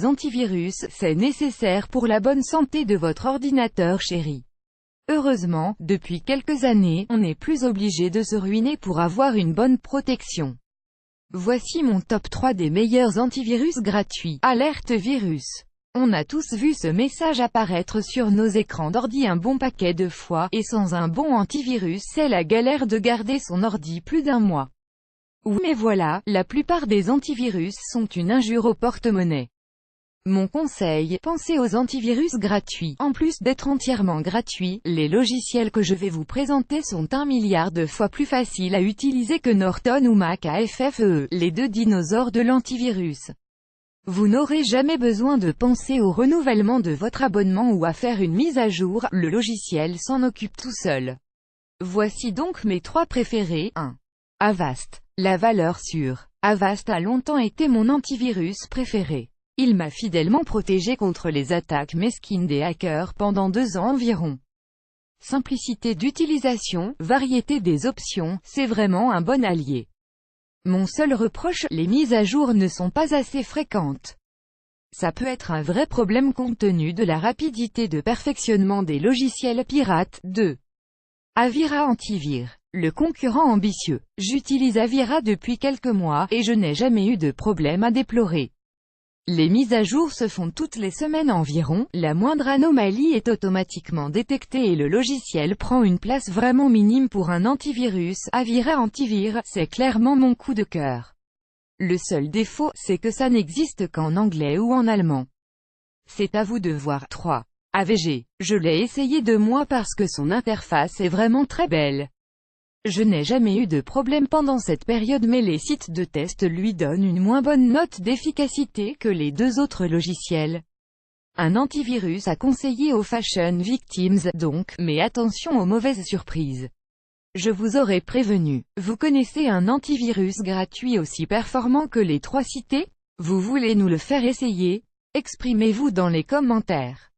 antivirus, c'est nécessaire pour la bonne santé de votre ordinateur chéri. Heureusement, depuis quelques années, on n'est plus obligé de se ruiner pour avoir une bonne protection. Voici mon top 3 des meilleurs antivirus gratuits. Alerte virus. On a tous vu ce message apparaître sur nos écrans d'ordi un bon paquet de fois, et sans un bon antivirus c'est la galère de garder son ordi plus d'un mois. Oui, mais voilà, la plupart des antivirus sont une injure au porte-monnaie. Mon conseil, pensez aux antivirus gratuits. En plus d'être entièrement gratuits, les logiciels que je vais vous présenter sont 1 milliard de fois plus faciles à utiliser que Norton ou Mac AFFEE, les deux dinosaures de l'antivirus. Vous n'aurez jamais besoin de penser au renouvellement de votre abonnement ou à faire une mise à jour, le logiciel s'en occupe tout seul. Voici donc mes 3 préférés. 1. Avast. La valeur sûre. Avast a longtemps été mon antivirus préféré. Il m'a fidèlement protégé contre les attaques mesquines des hackers pendant 2 ans environ. Simplicité d'utilisation, variété des options, c'est vraiment un bon allié. Mon seul reproche, les mises à jour ne sont pas assez fréquentes. Ça peut être un vrai problème compte tenu de la rapidité de perfectionnement des logiciels pirates. 2. Avira Antivir. Le concurrent ambitieux. J'utilise Avira depuis quelques mois, et je n'ai jamais eu de problème à déplorer. Les mises à jour se font toutes les semaines environ, la moindre anomalie est automatiquement détectée et le logiciel prend une place vraiment minime pour un antivirus. Avira Antivir, c'est clairement mon coup de cœur. Le seul défaut, c'est que ça n'existe qu'en anglais ou en allemand. C'est à vous de voir. 3. AVG. Je l'ai essayé 2 mois parce que son interface est vraiment très belle. Je n'ai jamais eu de problème pendant cette période mais les sites de test lui donnent une moins bonne note d'efficacité que les 2 autres logiciels. Un antivirus à conseiller aux fashion victims donc, mais attention aux mauvaises surprises. Je vous aurais prévenu. Vous connaissez un antivirus gratuit aussi performant que les 3 cités? Vous voulez nous le faire essayer? Exprimez-vous dans les commentaires.